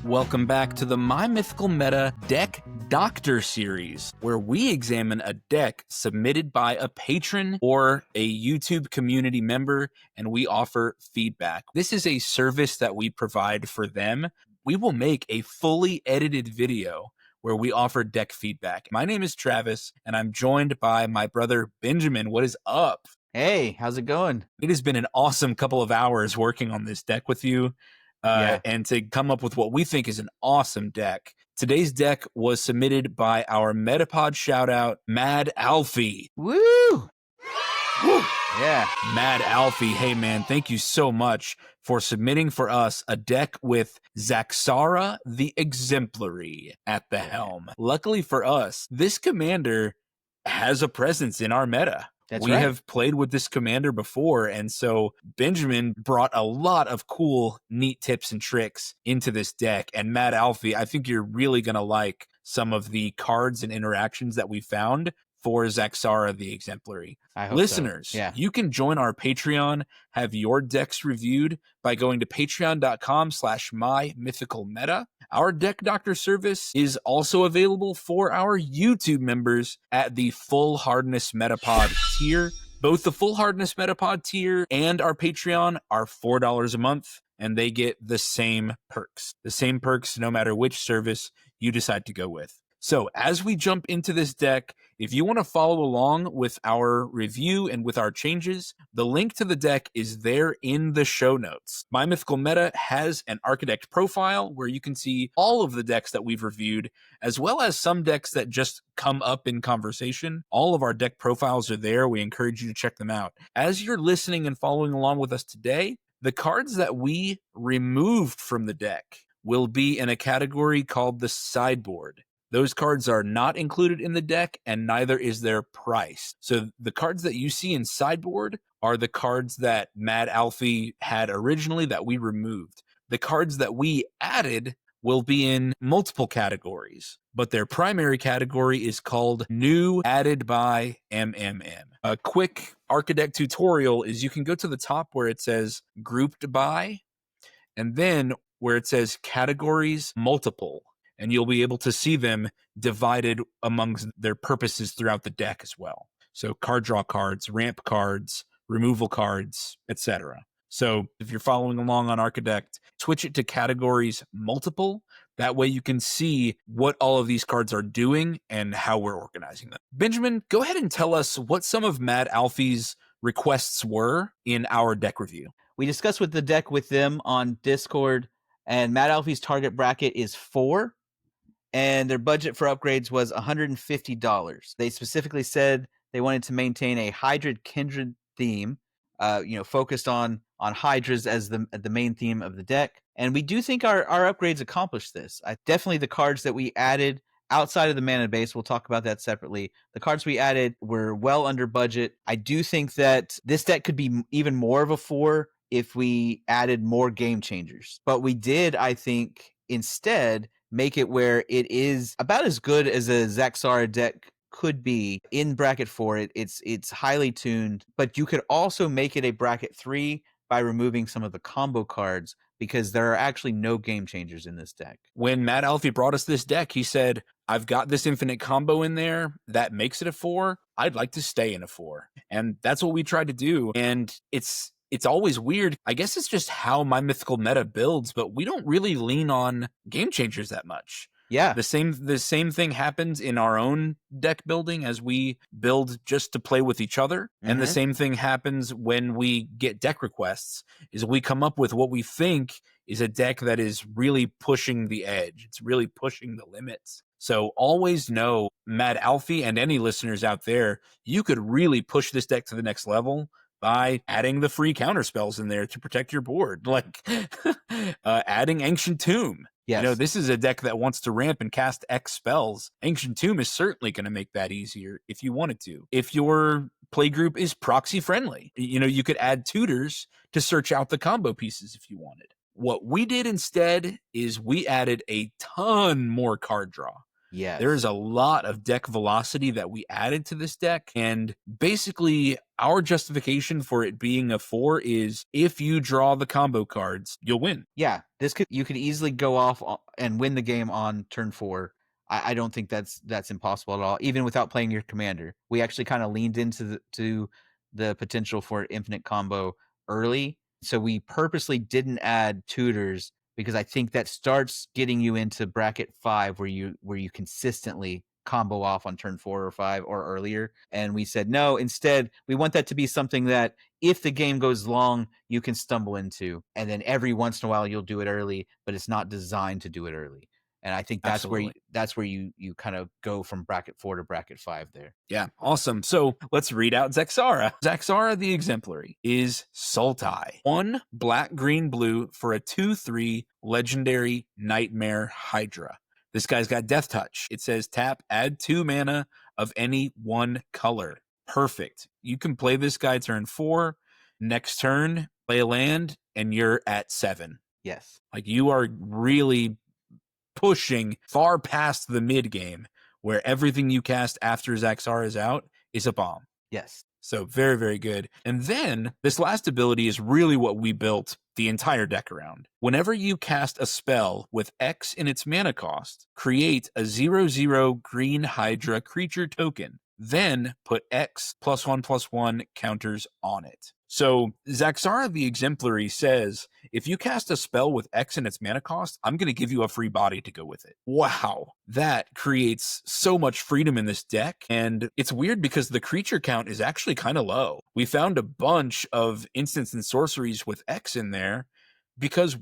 Welcome back to the My Mythical Meta Deck Doctor series, where we examine a deck submitted by a patron or a YouTube community member, and we offer feedback. This is a service that we provide for them. We will make a fully edited video where we offer deck feedback. My name is Travis, and I'm joined by my brother Benjamin. What is up? Hey, how's it going? It has been an awesome couple of hours working on this deck with you. And to come up with what we think is an awesome deck. Today's deck was submitted by our Metapod shoutout, Mad Alfie. Woo! Woo! Yeah. Mad Alfie, hey man, thank you so much for submitting for us a deck with Zaxara the Exemplary at the helm. Luckily for us, this commander has a presence in our meta. We have played with this commander before, and so Benjamin brought a lot of cool, neat tips and tricks into this deck. And Mad Alfie, I think you're really going to like some of the cards and interactions that we found for Zaxara the Exemplary. Listeners, you can join our Patreon, have your decks reviewed by going to patreon.com/mymythicalmeta. Our Deck Doctor service is also available for our YouTube members at the Full Hardness Metapod tier. Both the Full Hardness Metapod tier and our Patreon are $4 a month, and they get the same perks. The same perks no matter which service you decide to go with. So as we jump into this deck, if you want to follow along with our review and with our changes, the link to the deck is there in the show notes. My Mythical Meta has an Architect profile where you can see all of the decks that we've reviewed, as well as some decks that just come up in conversation. All of our deck profiles are there. We encourage you to check them out. As you're listening and following along with us today, the cards that we removed from the deck will be in a category called the sideboard. Those cards are not included in the deck, and neither is their price. So the cards that you see in sideboard are the cards that Mad Alfie had originally that we removed. The cards that we added will be in multiple categories, but their primary category is called New Added by MMM. A quick Architect tutorial is you can go to the top where it says Grouped by, and then where it says Categories Multiple. And you'll be able to see them divided amongst their purposes throughout the deck as well. So card draw cards, ramp cards, removal cards, etc. So if you're following along on Architect, switch it to categories multiple. That way you can see what all of these cards are doing and how we're organizing them. Benjamin, go ahead and tell us what some of Mad Alfie's requests were in our deck review. We discussed with the deck with them on Discord, and Mad Alfie's target bracket is 4. And their budget for upgrades was $150. They specifically said they wanted to maintain a Hydrid Kindred theme, focused on Hydras as the main theme of the deck. And we do think our upgrades accomplished this. Definitely the cards that we added outside of the mana base, we'll talk about that separately. The cards we added were well under budget. I do think that this deck could be even more of a 4 if we added more game changers. But we did, I think, instead make it where it is about as good as a Zaxara deck could be in bracket 4. It's highly tuned, but you could also make it a bracket 3 by removing some of the combo cards, because there are actually no game changers in this deck. When Mad Alfie brought us this deck, he said, I've got this infinite combo in there that makes it a 4. I'd like to stay in a 4. And that's what we tried to do. And it's always weird. I guess it's just how My Mythical Meta builds, but we don't really lean on game changers that much. Yeah. The same thing happens in our own deck building as we build just to play with each other. Mm-hmm. And the same thing happens when we get deck requests, is we come up with what we think is a deck that is really pushing the edge. It's really pushing the limits. So always know, Mad Alfie and any listeners out there, you could really push this deck to the next level by adding the free counter spells in there to protect your board, like adding Ancient Tomb. Yes. You know, this is a deck that wants to ramp and cast X spells. Ancient Tomb is certainly going to make that easier if you wanted to. If your playgroup is proxy friendly, you know, you could add tutors to search out the combo pieces if you wanted. What we did instead is we added a ton more card draw. Yes. There's a lot of deck velocity that we added to this deck, and basically our justification for it being a 4 is if you draw the combo cards, you'll win. Yeah, you could easily go off and win the game on turn 4. I don't think that's impossible at all, even without playing your commander. We actually kind of leaned into the potential for infinite combo early, so we purposely didn't add tutors because I think that starts getting you into bracket 5 where you consistently combo off on turn 4 or 5 or earlier. And we said no, instead we want that to be something that if the game goes long, you can stumble into, and then every once in a while you'll do it early, but it's not designed to do it early. And I think that's Absolutely. where you kind of go from bracket 4 to bracket 5 there. Yeah, awesome. So let's read out Zaxara. Zaxara the Exemplary is Sultai. 1 black, green, blue for a 2/3 legendary Nightmare Hydra. This guy's got Death Touch. It says tap, add 2 mana of any one color. Perfect. You can play this guy turn 4. Next turn, play a land, and you're at 7. Yes. Like, you are really pushing far past the mid game where everything you cast after Zaxara is out is a bomb. Yes. So very, very good. And then this last ability is really what we built the entire deck around. Whenever you cast a spell with X in its mana cost, create a 0/0 green Hydra creature token. Then put X +1/+1 counters on it. So Zaxara the Exemplary says, if you cast a spell with X in its mana cost, I'm going to give you a free body to go with it. Wow. That creates so much freedom in this deck. And it's weird because the creature count is actually kind of low. We found a bunch of instants and sorceries with X in there because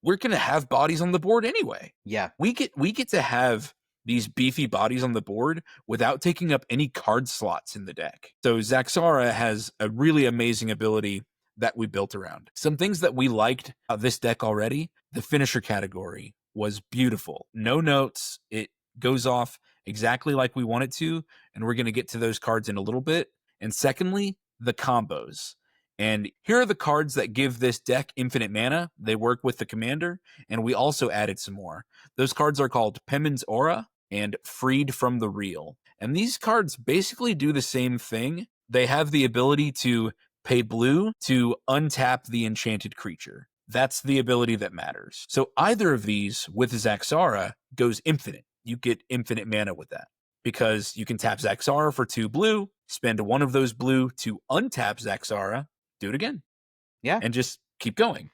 we're going to have bodies on the board anyway. Yeah. We get to have these beefy bodies on the board without taking up any card slots in the deck. So Zaxara has a really amazing ability that we built around. Some things that we liked of this deck already, the finisher category was beautiful. No notes. It goes off exactly like we want it to, and we're going to get to those cards in a little bit. And secondly, the combos. And here are the cards that give this deck infinite mana. They work with the commander, and we also added some more. Those cards are called Pemin's Aura and Freed from the Real. And these cards basically do the same thing. They have the ability to pay blue to untap the enchanted creature. That's the ability that matters. So either of these with Zaxara goes infinite. You get infinite mana with that because you can tap Zaxara for 2 blue, spend 1 of those blue to untap Zaxara, do it again. Yeah. And just keep going.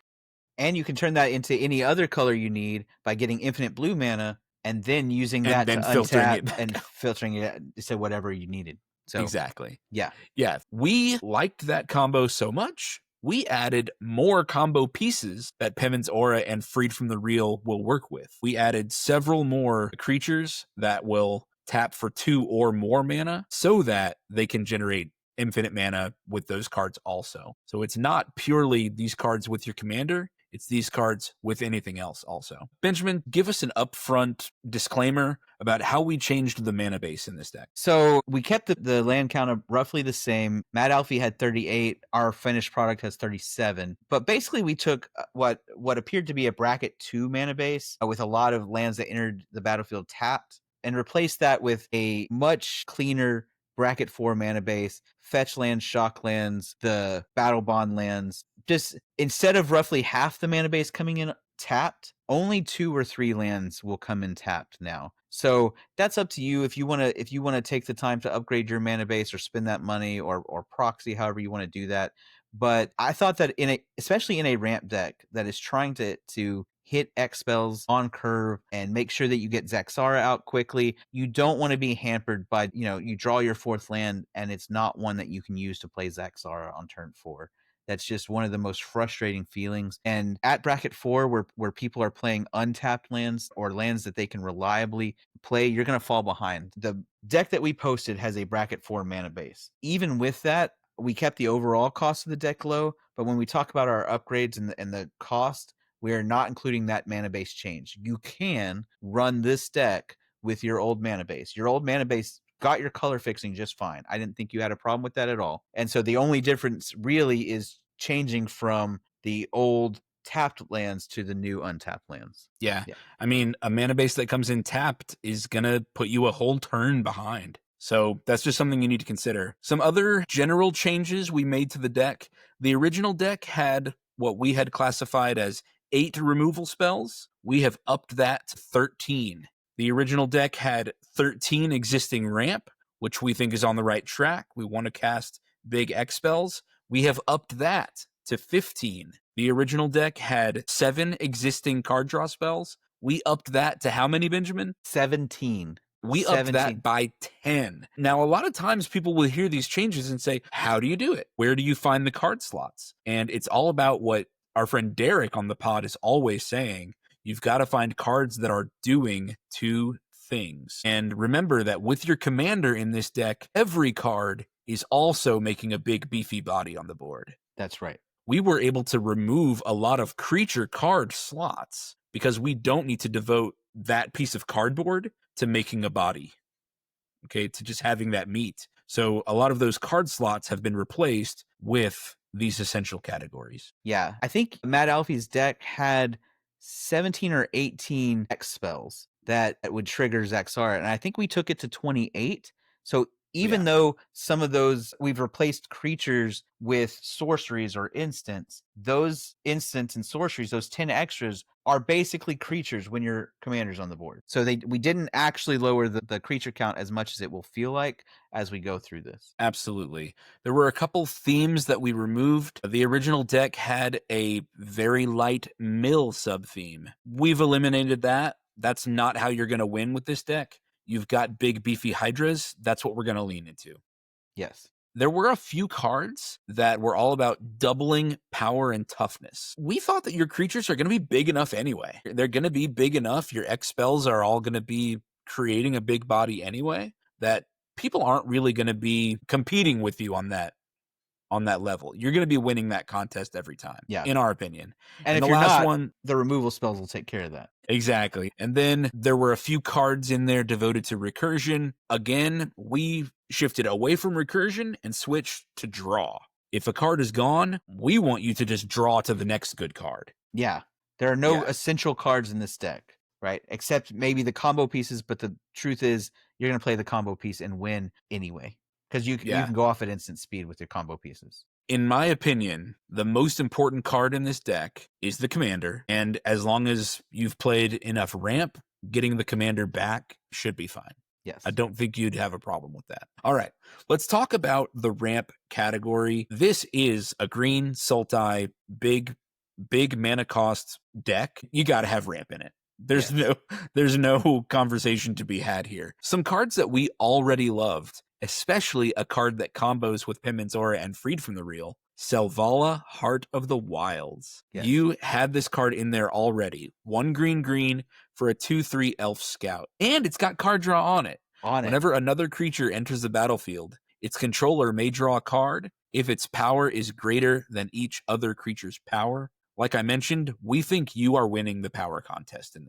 And you can turn that into any other color you need by getting infinite blue mana and then using that then to filtering untap it back and out. filtering it to whatever you needed. So Exactly. yeah. Yeah. We liked that combo so much, we added more combo pieces that Pemin's Aura and Freed from the Real will work with. We added several more creatures that will tap for 2 or more mana so that they can generate infinite mana with those cards also. So it's not purely these cards with your commander, it's these cards with anything else also. Benjamin, give us an upfront disclaimer about how we changed the mana base in this deck. So we kept the land count roughly the same. Mad Alfie had 38. Our finished product has 37. But basically we took what appeared to be a bracket 2 mana base with a lot of lands that entered the battlefield tapped and replaced that with a much cleaner bracket 4 mana base, fetch lands, shock lands, the battle bond lands. Just instead of roughly half the mana base coming in tapped, only 2 or 3 lands will come in tapped now. So that's up to you if you want to take the time to upgrade your mana base or spend that money or proxy, however you want to do that. But I thought that especially in a ramp deck that is trying to hit X spells on curve and make sure that you get Zaxara out quickly, you don't want to be hampered by, you draw your 4th land and it's not one that you can use to play Zaxara on turn 4. That's just one of the most frustrating feelings. And at bracket 4, where people are playing untapped lands or lands that they can reliably play, you're going to fall behind. The deck that we posted has a bracket 4 mana base. Even with that, we kept the overall cost of the deck low. But when we talk about our upgrades and the cost, we are not including that mana base change. You can run this deck with your old mana base. Your old mana base got your color fixing just fine. I didn't think you had a problem with that at all. And so the only difference really is changing from the old tapped lands to the new untapped lands. Yeah. Yeah. I mean, a mana base that comes in tapped is going to put you a whole turn behind. So that's just something you need to consider. Some other general changes we made to the deck. The original deck had what we had classified as 8 removal spells. We have upped that to 13. The original deck had 13 existing ramp, which we think is on the right track. We want to cast big X spells. We have upped that to 15. The original deck had 7 existing card draw spells. We upped that to how many, Benjamin? 17. We upped that by 10. Now, a lot of times people will hear these changes and say, how do you do it? Where do you find the card slots? And it's all about what our friend Derek on the pod is always saying. You've got to find cards that are doing 2 things. And remember that with your commander in this deck, every card is also making a big beefy body on the board. That's right. We were able to remove a lot of creature card slots because we don't need to devote that piece of cardboard to making a body, okay, to just having that meat. So a lot of those card slots have been replaced with these essential categories. Yeah, I think Matt Alfie's deck had 17 or 18 X spells that would trigger Zaxara, and I think we took it to 28. So even though some of those we've replaced creatures with sorceries or instants, those instants and sorceries, those 10 extras, are basically creatures when your commander's on the board. So we didn't actually lower the creature count as much as it will feel like as we go through this. Absolutely. There were a couple themes that we removed. The original deck had a very light mill sub-theme. We've eliminated that. That's not how you're going to win with this deck. You've got big beefy hydras. That's what we're going to lean into. Yes. There were a few cards that were all about doubling power and toughness. We thought that your creatures are going to be big enough anyway. They're going to be big enough. Your X spells are all going to be creating a big body anyway, that people aren't really going to be competing with you on that level. You're going to be winning that contest every time, in our opinion. And if the you're last not, one, the removal spells will take care of that. Exactly. And then there were a few cards in there devoted to recursion. Again, we shifted away from recursion and switched to draw. If a card is gone, we want you to just draw to the next good card. Yeah. There are no essential cards in this deck, right? Except maybe the combo pieces, but the truth is you're going to play the combo piece and win anyway. Because you can go off at instant speed with your combo pieces. In my opinion, the most important card in this deck is the commander. And as long as you've played enough ramp, getting the commander back should be fine. Yes. I don't think you'd have a problem with that. All right, let's talk about the ramp category. This is a green Sultai big mana cost deck. You got to have ramp in it. There's no conversation to be had here. Some cards that we already loved, especially a card that combos with Penman's Aura and Freed from the Real, Selvala, Heart of the Wilds. Yes. You had this card in there already. 1 green for a 2/3 elf scout. And it's got card draw on it. Whenever another creature enters the battlefield, its controller may draw a card if its power is greater than each other creature's power. Like I mentioned, we think you are winning the power contest in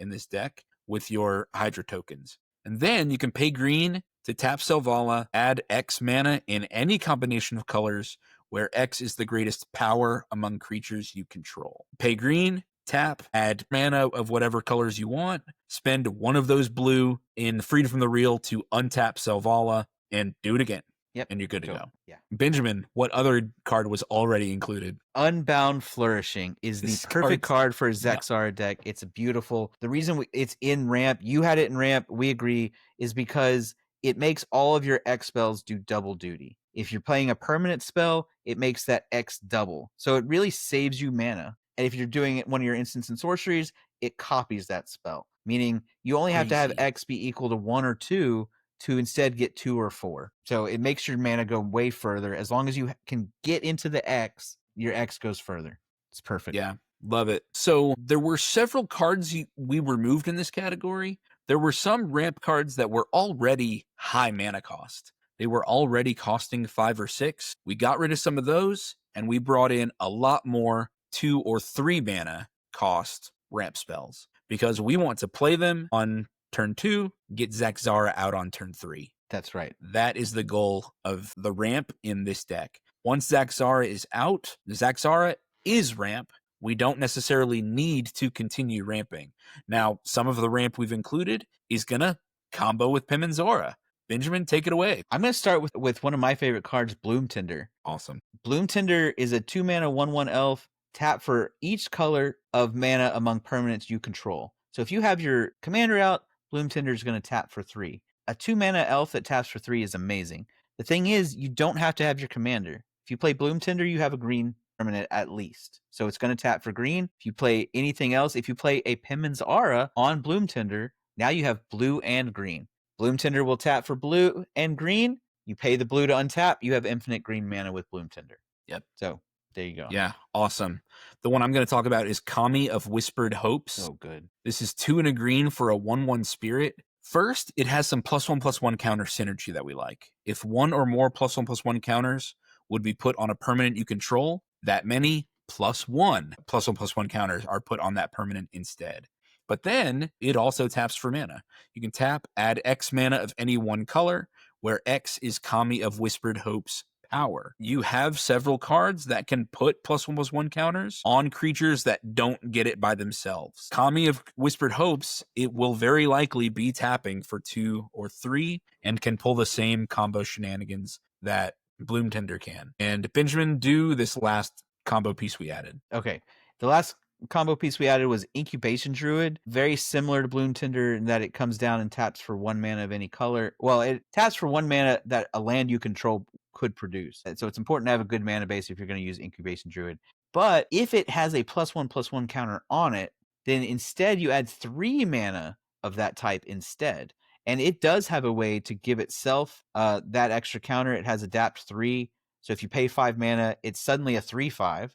this deck with your Hydra tokens. And then you can pay green to tap Selvala, add X mana in any combination of colors where X is the greatest power among creatures you control. Pay green, tap, add mana of whatever colors you want, spend one of those blue in Freed from the Real to untap Selvala, and do it again. Yep. And you're good to go. Yeah. Benjamin, what other card was already included? Unbound Flourishing is the perfect card for a Zaxara deck. It's beautiful. The reason it's in ramp, you had it in ramp, we agree, is because it makes all of your X spells do double duty. If you're playing a permanent spell, it makes that X double. So it really saves you mana. And if you're doing it one of your instants and sorceries, it copies that spell. Meaning you only have to have X be equal to 1 or 2 to instead get 2 or 4. So it makes your mana go way further. As long as you can get into the X, your X goes further. It's perfect. Yeah, love it. So there were several cards we removed in this category. There were some ramp cards that were already high mana cost. They were already costing 5 or 6. We got rid of some of those, and we brought in a lot more 2 or 3 mana cost ramp spells because we want to play them on turn 2, get Zaxara out on turn 3. That's right. That is the goal of the ramp in this deck. Once Zaxara is out, Zaxara is ramp. we don't necessarily need to continue ramping. Now, some of the ramp we've included is going to combo with Pimen's Aura. Benjamin, take it away. I'm going to start with one of my favorite cards, Bloom Tinder. Awesome. Bloom Tinder is a 2-mana 1/1 elf. Tap for each color of mana among permanents you control. So if you have your commander out, Bloom Tinder is going to tap for 3. A 2-mana elf that taps for 3 is amazing. The thing is, you don't have to have your commander. If you play Bloom Tinder, you have a green permanent at least. So it's going to tap for green. If you play anything else, if you play a Pimen's Aura on Bloom Tinder, now you have blue and green. Bloom Tinder will tap for blue and green. You pay the blue to untap. You have infinite green mana with Bloom Tinder. Yep. So there you go. Yeah, awesome. The one I'm going to talk about is Kami of Whispered Hopes. Oh, good. This is 2 and a green for a 1/1 spirit. First, it has some +1/+1 counter synergy that we like. If one or more +1/+1 counters would be put on a permanent you control, that many +1/+1 counters are put on that permanent instead. But then it also taps for mana. You can tap, add X mana of any one color, where X is Kami of Whispered Hope's power. You have several cards that can put +1/+1 counters on creatures that don't get it by themselves. Kami of Whispered Hopes, it will very likely be tapping for 2 or 3 and can pull the same combo shenanigans that Bloom Tender can. And Benjamin, do this last combo piece we added. Okay. The last combo piece we added was Incubation Druid. Very similar to Bloom Tinder in that it comes down and taps for 1 mana of any color. Well, it taps for 1 mana that a land you control could produce. So it's important to have a good mana base if you're going to use Incubation Druid. But if it has a +1/+1 counter on it, then instead you add 3 mana of that type instead. And it does have a way to give itself that extra counter. It has Adapt 3. So if you pay 5 mana, it's suddenly a 3/5.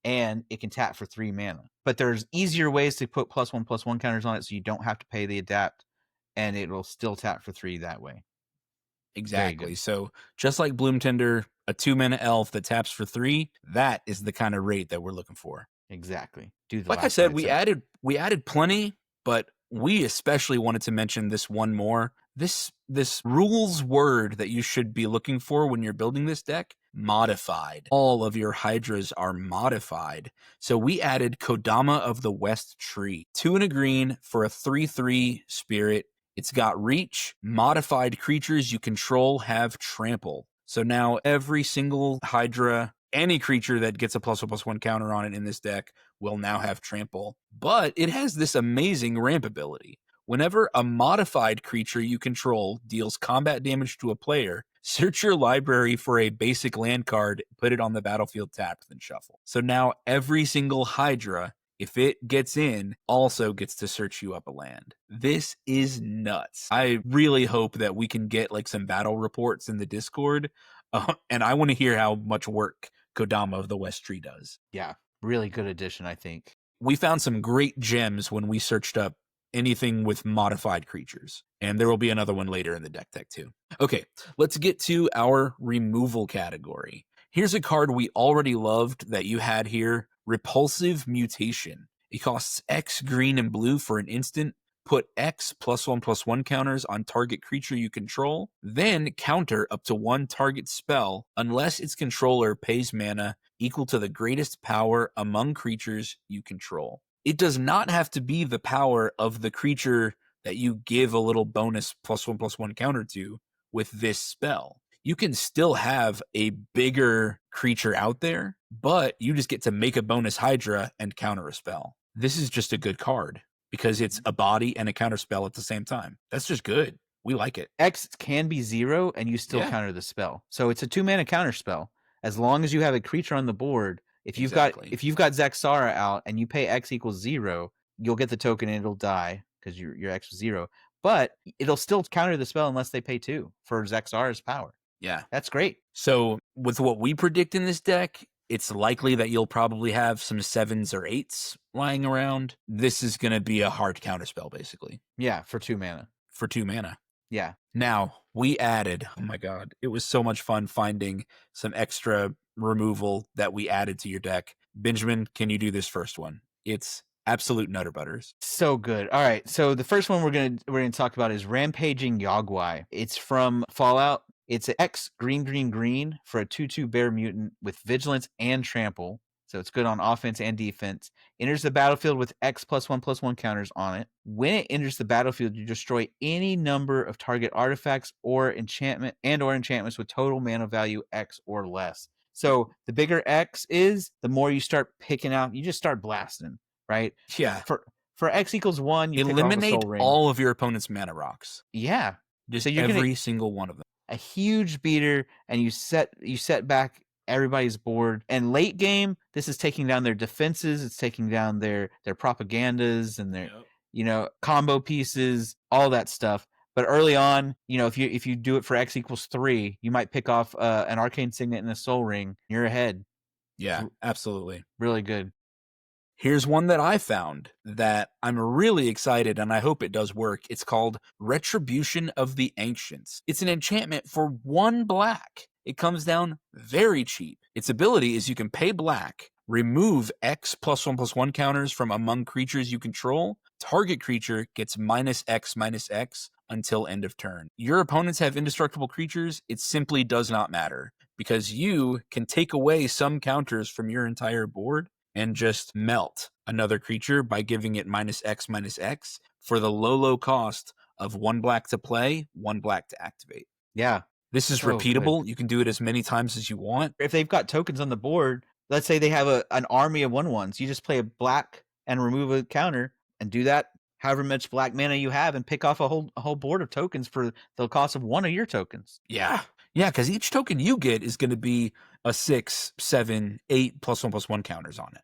And it can tap for 3 mana. But there's easier ways to put +1/+1 counters on it, so you don't have to pay the adapt, and it will still tap for 3 that way. Exactly. So just like Bloom Tender, a 2-mana elf that taps for 3, that is the kind of rate that we're looking for. Exactly. Do the like I last said, one we added plenty, but we especially wanted to mention this one more. This rules word that you should be looking for when you're building this deck: modified. All of your hydras are modified. So we added Kodama of the West Tree. 2 and a green for a 3/3 spirit. It's got reach. Modified creatures you control have trample. So now every single hydra, any creature that gets a +1/+1 counter on it in this deck will now have trample. But it has this amazing ramp ability. Whenever a modified creature you control deals combat damage to a player, search your library for a basic land card, put it on the battlefield tapped, then shuffle. So now every single hydra, if it gets in, also gets to search you up a land. This is nuts. I really hope that we can get like some battle reports in the Discord, and I want to hear how much work Kodama of the West Tree does. Yeah, really good addition, I think. We found some great gems when we searched up anything with modified creatures, and there will be another one later in the deck tech too. Okay, let's get to our removal category. Here's a card we already loved that you had here: Repulsive Mutation. It costs X green and blue for an instant. Put X +1/+1 counters on target creature you control, then counter up to 1 target spell unless its controller pays mana equal to the greatest power among creatures you control. It does not have to be the power of the creature that you give a little bonus +1/+1 counter to with this spell. You can still have a bigger creature out there, but you just get to make a bonus Hydra and counter a spell. This is just a good card because it's a body and a counter spell at the same time. That's just good. We like it. X can be 0 and you still counter the spell. So it's a 2-mana counter spell. As long as you have a creature on the board, if you've got Zaxara out and you pay X equals 0, you'll get the token and it'll die because your X was 0. But it'll still counter the spell unless they pay 2 for Zaxara's power. Yeah. That's great. So with what we predict in this deck, it's likely that you'll probably have some 7s or 8s lying around. This is going to be a hard counter spell, basically. Yeah, for 2 mana. For 2 mana. Yeah. Now, we added, oh my god, it was so much fun finding some extra removal that we added to your deck. Benjamin, can you do this first one? It's absolute Nutter Butters. So good. All right. So the first one we're gonna talk about is Rampaging Yogwai. It's from Fallout. It's an X green for a 2/2 bear mutant with vigilance and trample. So it's good on offense and defense. Enters the battlefield with X +1/+1 counters on it. When it enters the battlefield, you destroy any number of target artifacts or enchantments with total mana value X or less. So the bigger X is, the more you start picking out. You just start blasting, right? Yeah. For X equals 1, you Eliminate pick off a Soul Ring. all of your opponent's mana rocks. Yeah. Just So you're every single one of them. A huge beater, and you set back everybody's board. And late game, this is taking down their defenses, it's taking down their propagandas and their combo pieces, all that stuff. But early on, if you do it for X equals 3, you might pick off an Arcane Signet and a Soul Ring. You're ahead. Yeah, absolutely. Really good. Here's one that I found that I'm really excited, and I hope it does work. It's called Retribution of the Ancients. It's an enchantment for 1 black. It comes down very cheap. Its ability is you can pay black, remove X +1/+1 counters from among creatures you control. Target creature gets -X/-X until end of turn. Your opponents have indestructible creatures. It simply does not matter, because you can take away some counters from your entire board and just melt another creature by giving it -X/-X for the low cost of 1 black to play, 1 black to activate. Yeah. This is repeatable. Good. You can do it as many times as you want. If they've got tokens on the board, let's say they have an army of 1/1s, you just play a black and remove a counter and do that however much black mana you have and pick off a whole board of tokens for the cost of 1 of your tokens. Yeah. Yeah, because each token you get is going to be a 6, 7, 8 +1/+1 counters on it.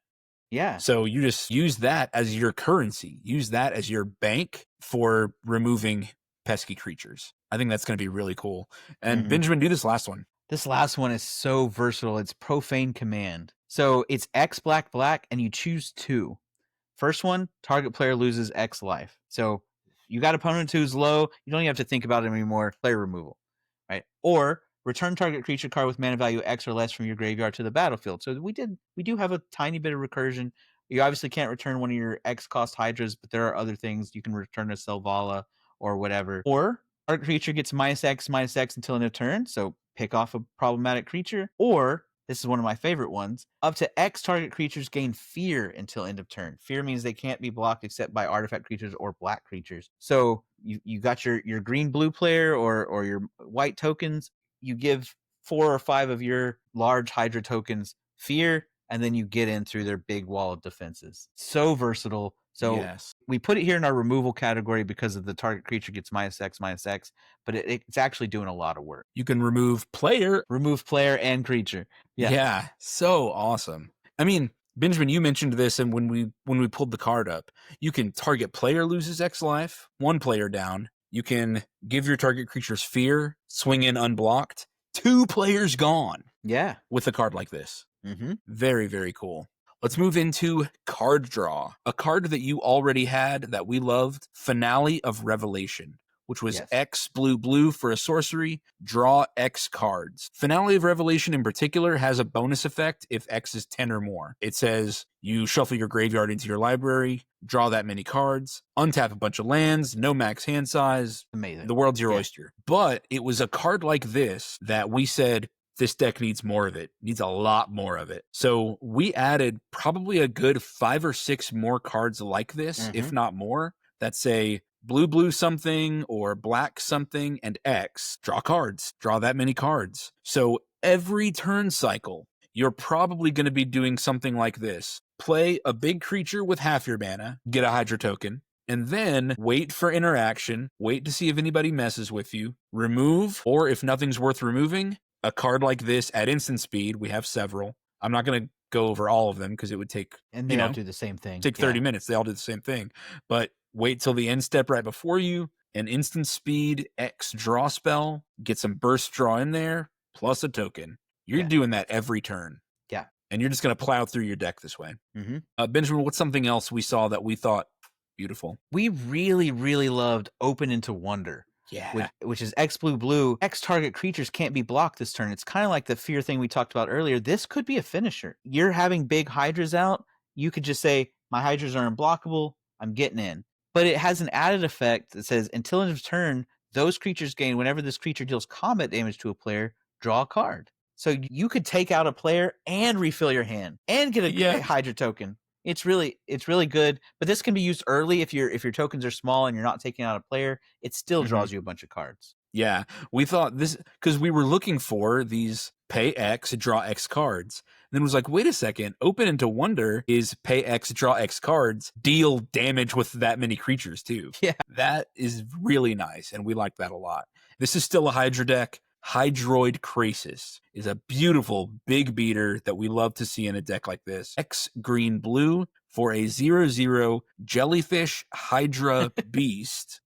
Yeah. So you just use that as your currency. Use that as your bank for removing pesky creatures. I think that's going to be really cool. And Benjamin, do this last one. This last one is so versatile. It's Profane Command. So it's X black, and you choose 2. First one, target player loses X life. So you got opponent who's low, you don't even have to think about it anymore. Player removal, right? Or return target creature card with mana value X or less from your graveyard to the battlefield. So we do have a tiny bit of recursion. You obviously can't return one of your X cost Hydras, but there are other things you can return a Selvala or whatever. Or target creature gets -X/-X until end of turn. So pick off a problematic creature. Or this is one of my favorite ones. Up to X target creatures gain fear until end of turn. Fear means they can't be blocked except by artifact creatures or black creatures. So you got your green-blue player or your white tokens. You give 4 or 5 of your large Hydra tokens fear, and then you get in through their big wall of defenses. So versatile. So we put it here in our removal category because of the target creature gets -X/-X, but it's actually doing a lot of work. You can remove player and creature. Yeah, so awesome. I mean, Benjamin, you mentioned this, and when we pulled the card up, you can target player loses X life, 1 player down. You can give your target creatures fear, swing in unblocked, 2 players gone. Yeah, with a card like this. Very, very cool. Let's move into card draw. A card that you already had that we loved, Finale of Revelation, which was X blue for a sorcery, draw X cards. Finale of Revelation in particular has a bonus effect if X is 10 or more. It says you shuffle your graveyard into your library, draw that many cards, untap a bunch of lands, no max hand size. Amazing. The world's your oyster. But it was a card like this that we said, this deck needs more of it, needs a lot more of it. So we added probably a good 5 or 6 more cards like this, if not more, that say blue something or black something and X. Draw cards, draw that many cards. So every turn cycle, you're probably going to be doing something like this. Play a big creature with half your mana, get a Hydra token, and then wait for interaction, wait to see if anybody messes with you, remove, or if nothing's worth removing, a card like this at instant speed. We have several. I'm not going to go over all of them because it would take, and they all do the same thing. Take 30 minutes. They all do the same thing. But wait till the end step right before you. An instant speed X draw spell. Get some burst draw in there, plus a token. You're doing that every turn. Yeah. And you're just going to plow through your deck this way. Benjamin, what's something else we saw that we thought beautiful? We really, really loved Open into Wonder. Yeah. Which is X blue. X target creatures can't be blocked this turn. It's kind of like the fear thing we talked about earlier. This could be a finisher. You're having big Hydras out. You could just say, my Hydras are unblockable. I'm getting in. But it has an added effect that says, until end of turn, those creatures gain, whenever this creature deals combat damage to a player, draw a card. So you could take out a player and refill your hand and get a Hydra token. It's really good, but this can be used early if your tokens are small and you're not taking out a player. It still draws you a bunch of cards. Yeah, we thought this because we were looking for these pay X, draw X cards. And then it was like, wait a second, Open into Wonder is pay X, draw X cards, deal damage with that many creatures too. Yeah. That is really nice, and we like that a lot. This is still a Hydra deck. Hydroid Krasis is a beautiful big beater that we love to see in a deck like this. X green blue for a 0/0 jellyfish Hydra beast.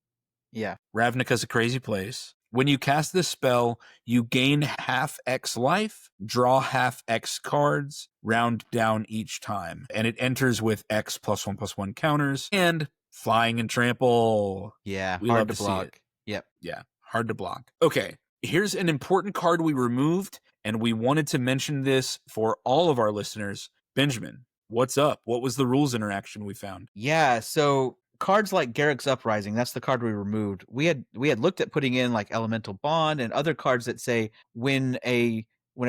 Yeah. Ravnica's a crazy place. When you cast this spell, you gain half X life, draw half X cards, round down each time. And it enters with X +1/+1 counters and flying and trample. Yeah, we hard love to to block. see it. Yep. Yeah, hard to block. Okay, here's an important card we removed, and we wanted to mention this for all of our listeners. Benjamin, what's up? What was the rules interaction we found? Yeah, so cards like Garruk's Uprising, that's the card we removed. We had looked at putting in like Elemental Bond and other cards that say when a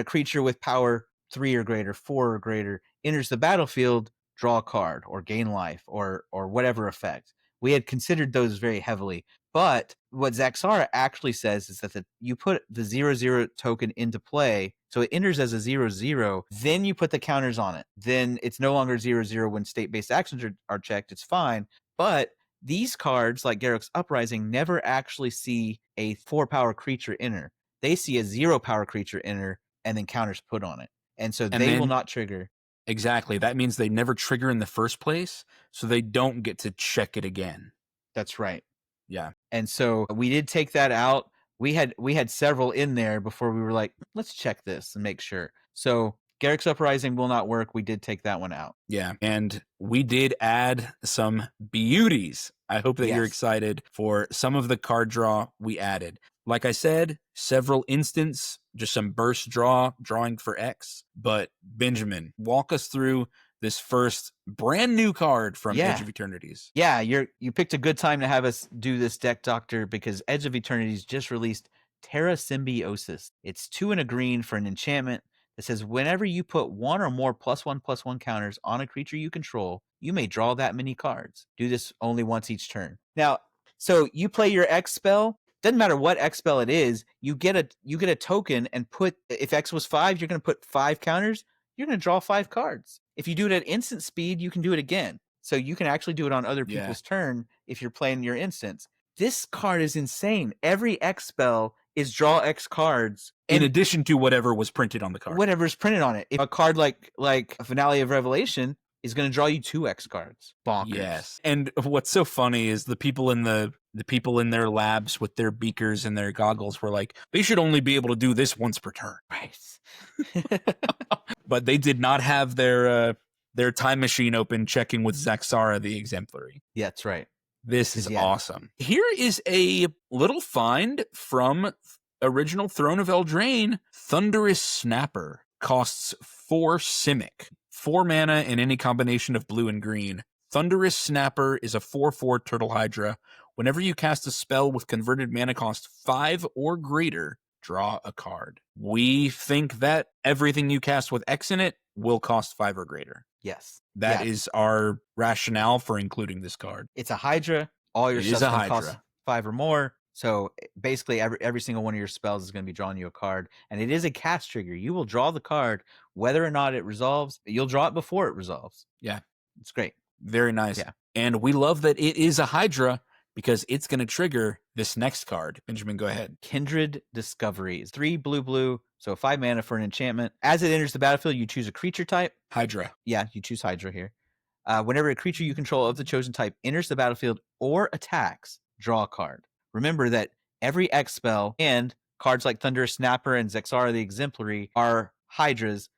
creature with power 3 or greater, 4 or greater enters the battlefield, draw a card or gain life or whatever effect. We had considered those very heavily. But what Zaxara actually says is that you put the 0/0 token into play, so it enters as a 0/0, then you put the counters on it. Then it's no longer 0/0 when state-based actions are checked. It's fine. But these cards, like Garruk's Uprising, never actually see a 4-power creature enter. They see a 0-power creature enter and then counters put on it. And so they will not trigger. Exactly. That means they never trigger in the first place, so they don't get to check it again. That's right. Yeah. And so we did take that out. We had several in there before we were like, let's check this and make sure. So Garruk's Uprising will not work. We did take that one out. Yeah. And we did add some beauties. I hope that you're excited for some of the card draw we added. Like I said, several instants, just some burst drawing for X. But Benjamin, walk us through this first brand new card from Edge of Eternities. Yeah, you picked a good time to have us do this deck, Doctor, because Edge of Eternities just released Terra Symbiosis. It's 2 and a green for an enchantment that says whenever you put 1 or more +1/+1 counters on a creature you control, you may draw that many cards. Do this only once each turn. Now, so you play your X spell. Doesn't matter what X spell it is. You get a token and put, if X was 5, you're going to put 5 counters. You're going to draw 5 cards. If you do it at instant speed, you can do it again. So you can actually do it on other people's turn if you're playing your instance. This card is insane. Every X spell is draw X cards. In addition to whatever was printed on the card. Whatever's printed on it. If a card like a Finale of Revelation is going to draw you 2 X cards. Bonkers. Yes. And what's so funny is the people in their labs with their beakers and their goggles were like, they should only be able to do this once per turn. Right. But they did not have their time machine open checking with Zaxara the Exemplary. Yeah, that's right. This is awesome. Here is a little find from original Throne of Eldraine. Thunderous Snapper costs 4 Simic. 4 mana in any combination of blue and green. Thunderous Snapper is a 4/4 Turtle Hydra. Whenever you cast a spell with converted mana cost 5 or greater, draw a card. We think that everything you cast with X in it will cost 5 or greater. Yes. That is our rationale for including this card. It's a Hydra. All your stuff can cost 5 or more. So basically every single one of your spells is going to be drawing you a card. And it is a cast trigger. You will draw the card whether or not it resolves. You'll draw it before it resolves. Yeah. It's great. Very nice. Yeah. And we love that it is a Hydra because it's going to trigger this next card. Benjamin, go ahead. Kindred Discoveries. 3 blue, so 5 mana for an enchantment. As it enters the battlefield, you choose a creature type. Hydra. Yeah, you choose Hydra here. Whenever a creature you control of the chosen type enters the battlefield or attacks, draw a card. Remember that every X spell and cards like Thunderous Snapper and Zaxara the Exemplary are Hydras.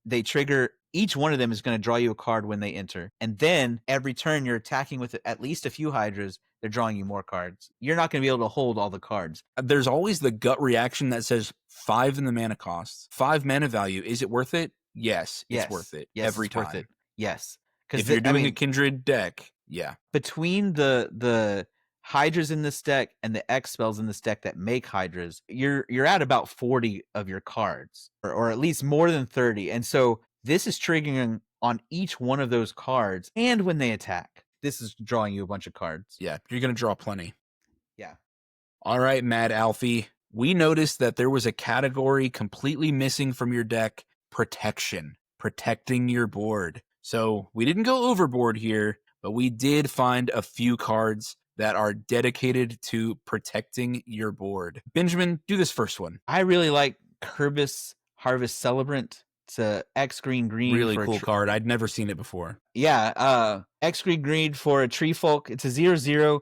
They trigger, each one of them is going to draw you a card when they enter. And then every turn you're attacking with at least a few Hydras, they're drawing you more cards. You're not going to be able to hold all the cards. There's always the gut reaction that says 5 in the mana costs, 5 mana value. Is it worth it? Yes, it's worth it. Yes, every it's time. Worth it. Yes. If you're doing a Kindred deck, yeah. Between the Hydras in this deck and the X spells in this deck that make Hydras, you're at about 40 of your cards, or at least more than 30. And so this is triggering on each one of those cards, and when they attack, this is drawing you a bunch of cards. Yeah, you're going to draw plenty. Yeah. All right, Mad Alfie. We noticed that there was a category completely missing from your deck, protection, protecting your board. So we didn't go overboard here, but we did find a few cards that are dedicated to protecting your board. Benjamin, do this first one. I really like Kerbis Harvest Celebrant. It's a X green Really for cool card. I'd never seen it before. Yeah, X green for a Tree Folk. It's a 0/0,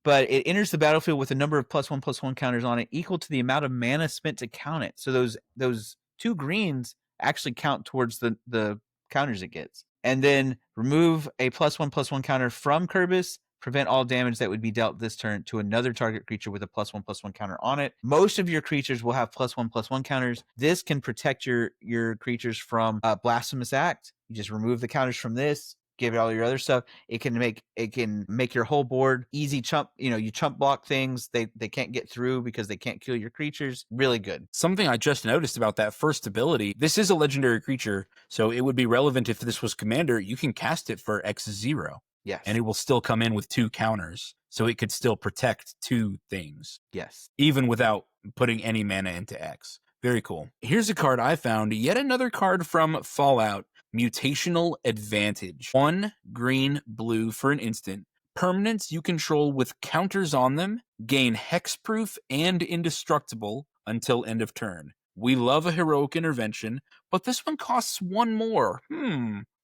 but it enters the battlefield with a number of +1/+1 counters on it equal to the amount of mana spent to count it. So those 2 greens actually count towards the counters it gets. And then remove a +1/+1 counter from Kerbis. Prevent all damage that would be dealt this turn to another target creature with a +1/+1 counter on it. Most of your creatures will have +1/+1 counters. This can protect your creatures from Blasphemous Act. You just remove the counters from this, give it all your other stuff. It can make your whole board easy chump. You chump block things. They can't get through because they can't kill your creatures. Really good. Something I just noticed about that first ability, this is a legendary creature, so it would be relevant if this was commander. You can cast it for X0. Yes. And it will still come in with 2 counters. So it could still protect 2 things. Yes. Even without putting any mana into X. Very cool. Here's a card I found. Yet another card from Fallout. Mutational Advantage. 1 green, blue for an instant. Permanents you control with counters on them gain hexproof and indestructible until end of turn. We love a heroic intervention, but this one costs 1 more.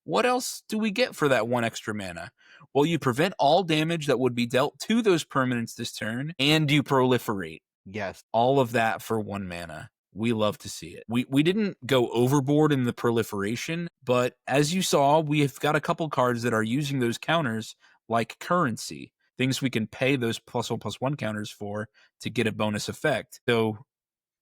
What else do we get for that 1 extra mana? Well, you prevent all damage that would be dealt to those permanents this turn, and you proliferate. Yes. All of that for 1 mana. We love to see it. We didn't go overboard in the proliferation, but as you saw, we've got a couple cards that are using those counters like currency. Things we can pay those +1/+1 counters for to get a bonus effect. So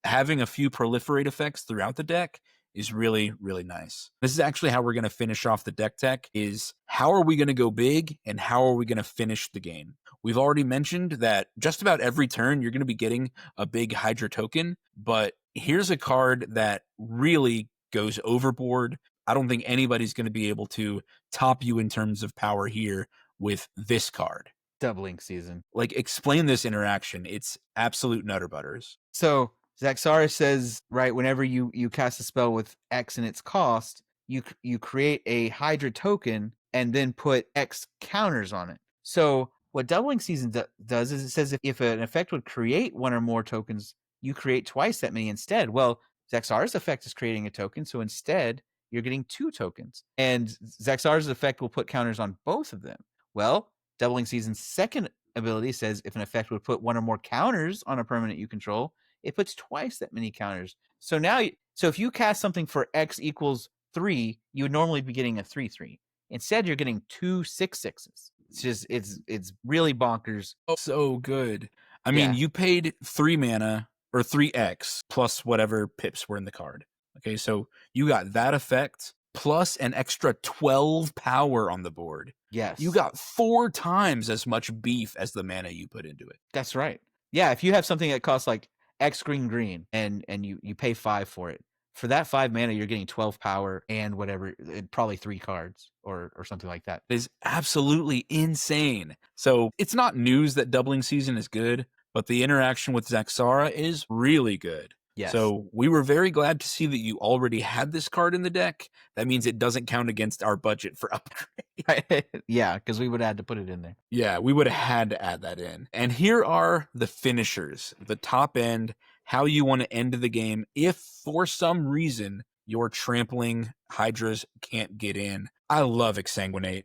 having a few proliferate effects throughout the deck is really, really nice. This is actually how we're going to finish off the deck tech, is how are we going to go big and how are we going to finish the game? We've already mentioned that just about every turn you're going to be getting a big Hydra token, but here's a card that really goes overboard. I don't think anybody's going to be able to top you in terms of power here with this card. Doubling Season. Like, explain this interaction. It's absolute nutter butters. So Zaxara says, right, whenever you cast a spell with X in its cost, you create a Hydra token and then put X counters on it. So what Doubling Season does is it says if an effect would create 1 or more tokens, you create twice that many instead. Well, Zaxara's effect is creating a token, so instead you're getting 2 tokens. And Zaxara's effect will put counters on both of them. Well, Doubling Season's second ability says if an effect would put 1 or more counters on a permanent you control, it puts twice that many counters. So now, if you cast something for X equals 3, you would normally be getting a 3/3. Instead, you're getting 2 6/6s. It's just, it's really bonkers. Oh, so good. I mean, you paid 3 mana or 3X plus whatever pips were in the card. Okay, so you got that effect plus an extra 12 power on the board. Yes. You got 4 times as much beef as the mana you put into it. That's right. Yeah, if you have something that costs like X green and you pay 5 for it, for that 5 mana you're getting 12 power and whatever, probably 3 cards or something like that. It is absolutely insane. So it's not news that Doubling Season is good, but the interaction with Zaxara is really good. Yes. So we were very glad to see that you already had this card in the deck. That means it doesn't count against our budget for upgrade. Yeah, because we would have had to put it in there. Yeah, we would have had to add that in. And here are the finishers, the top end, how you want to end the game if for some reason your trampling Hydras can't get in. I love Exsanguinate.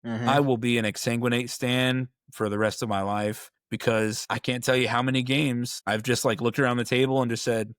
Mm-hmm. I will be an Exsanguinate stan for the rest of my life, because I can't tell you how many games I've just like looked around the table and just said,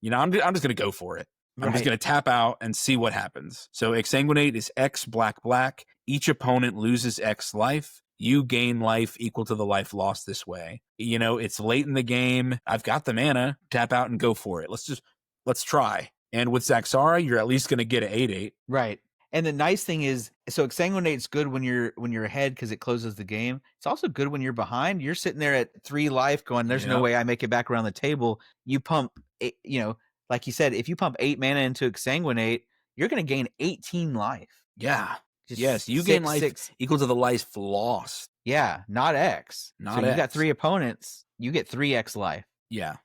I'm just going to go for it. I'm just going to tap out and see what happens. So Exsanguinate is X black. Each opponent loses X life. You gain life equal to the life lost this way. It's late in the game. I've got the mana. Tap out and go for it. Let's try. And with Zaxara, you're at least going to get an 8/8. Right. And the nice thing is, so Exsanguinate's good when you're ahead because it closes the game. It's also good when you're behind. You're sitting there at 3 life going, there's no Yep. way I make it back around the table. You pump, like you said, if you pump 8 mana into Exsanguinate, you're going to gain 18 life. Yeah. Just Yes, you 6, gain life 6. equal to the life lost. Yeah, not X. Not so you got X. 3 opponents, you get 3x life. Yeah.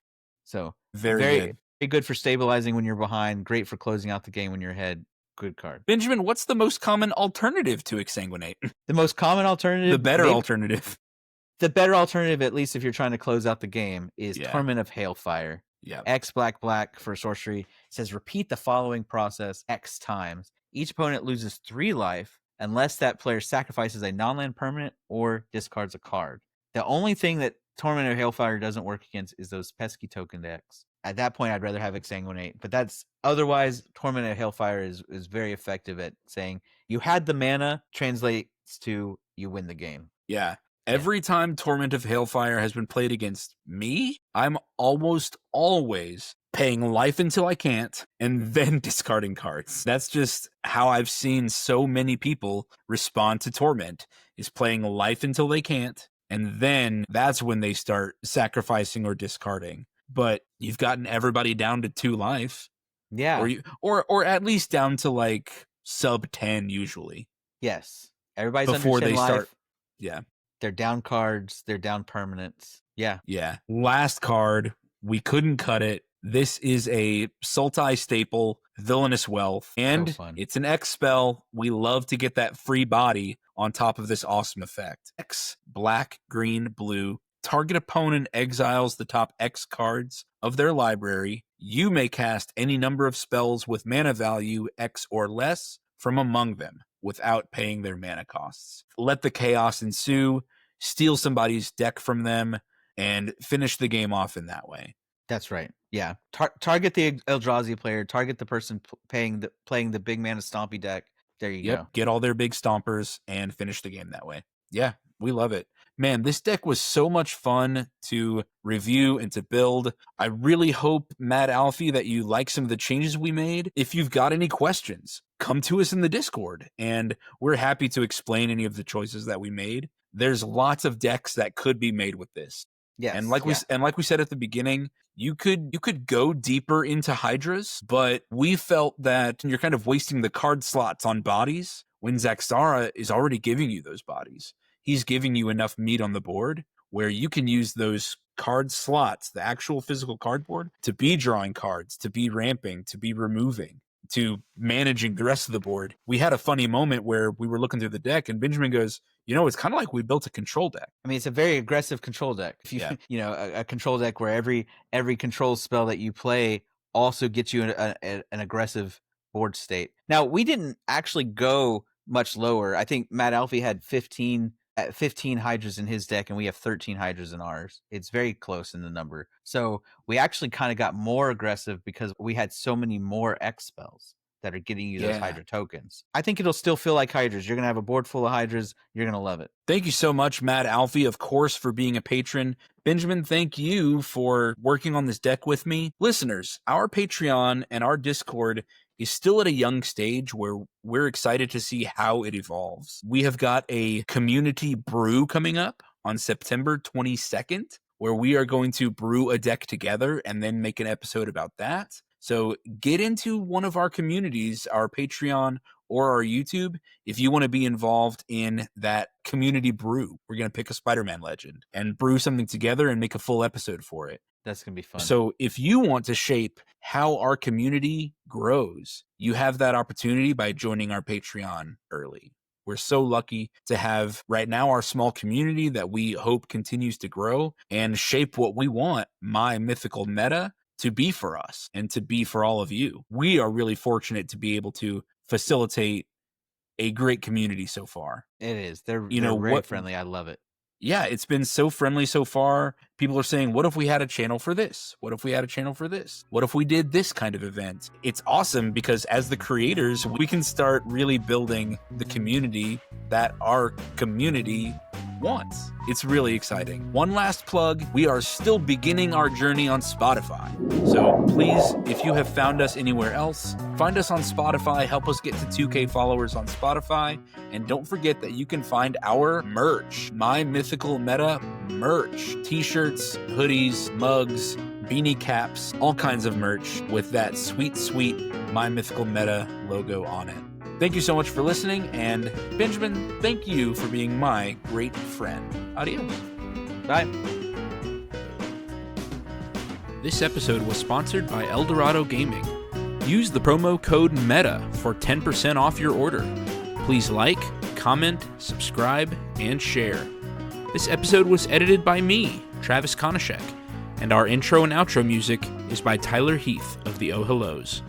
So Very good for stabilizing when you're behind. Great for closing out the game when you're ahead. Good card. Benjamin, what's the most common alternative to Exsanguinate? The most common alternative, The better alternative. The better alternative, at least if you're trying to close out the game, is Yeah. Torment of Hailfire. Yeah. X black for sorcery. It says repeat the following process X times. Each opponent loses 3 life unless that player sacrifices a non-land permanent or discards a card. The only thing that Torment of Hailfire doesn't work against is those pesky token decks. At that point, I'd rather have Exsanguinate, but that's otherwise Torment of Hailfire is very effective at saying you had the mana translates to you win the game. Yeah. Every time Torment of Hailfire has been played against me, I'm almost always paying life until I can't and then discarding cards. That's just how I've seen so many people respond to Torment, is playing life until they can't, and then that's when they start sacrificing or discarding. But you've gotten everybody down to 2 life. Yeah. Or at least down to like sub 10 usually. Yes. Everybody's before under 10 they life. start. Yeah. They're down cards. They're down permanents. Yeah. Yeah. Last card. We couldn't cut it. This is a Sultai staple, Villainous Wealth, and it's an X spell. We love to get that free body on top of this awesome effect. X, black, green, blue. Target opponent exiles the top X cards of their library. You may cast any number of spells with mana value X or less from among them without paying their mana costs. Let the chaos ensue, steal somebody's deck from them, and finish the game off in that way. That's right. Yeah. Target the Eldrazi player. Target the person playing the big mana stompy deck. There you go. Get all their big stompers and finish the game that way. Yeah, we love it. Man, this deck was so much fun to review and to build. I really hope, Matt Alfie, that you like some of the changes we made. If you've got any questions, come to us in the Discord, and we're happy to explain any of the choices that we made. There's lots of decks that could be made with this. Yes. And like we said at the beginning, you could go deeper into Hydras, but we felt that you're kind of wasting the card slots on bodies when Zaxara is already giving you those bodies. He's giving you enough meat on the board where you can use those card slots, the actual physical cardboard, to be drawing cards, to be ramping, to be removing, to managing the rest of the board. We had a funny moment where we were looking through the deck and Benjamin goes, it's kind of like we built a control deck. I mean, it's a very aggressive control deck. If a control deck where every control spell that you play also gets you an aggressive board state. Now, we didn't actually go much lower. I think Matt Alfie had 15 Hydras in his deck, and we have 13 Hydras in ours. It's very close in the number. So we actually kind of got more aggressive because we had so many more X spells that are getting you those Hydra tokens. I think it'll still feel like Hydras. You're going to have a board full of Hydras. You're going to love it. Thank you so much, Matt Alfie, of course, for being a patron. Benjamin, thank you for working on this deck with me. Listeners, our Patreon and our Discord is still at a young stage where we're excited to see how it evolves. We have got a community brew coming up on September 22nd, where we are going to brew a deck together and then make an episode about that. So get into one of our communities, our Patreon or our YouTube, if you want to be involved in that community brew. We're going to pick a Spider-Man legend and brew something together and make a full episode for it. That's going to be fun. So if you want to shape how our community grows, you have that opportunity by joining our Patreon early. We're so lucky to have right now our small community that we hope continues to grow and shape what we want My Mythical Meta to be for us and to be for all of you. We are really fortunate to be able to facilitate a great community so far. It is. They're very friendly. I love it. Yeah, it's been so friendly so far. People are saying, what if we had a channel for this? What if we had a channel for this? What if we did this kind of event? It's awesome because as the creators, we can start really building the community that our community once. It's really exciting. One last plug, we are still beginning our journey on Spotify. So please, if you have found us anywhere else, find us on Spotify, help us get to 2K followers on Spotify, and don't forget that you can find our merch, My Mythical Meta merch, t-shirts, hoodies, mugs, beanie caps, all kinds of merch with that sweet, sweet My Mythical Meta logo on it. Thank you so much for listening, and Benjamin, thank you for being my great friend. Adios. Bye. This episode was sponsored by Eldorado Gaming. Use the promo code META for 10% off your order. Please like, comment, subscribe, and share. This episode was edited by me, Travis Konishek, and our intro and outro music is by Tyler Heath of the Oh Hellos.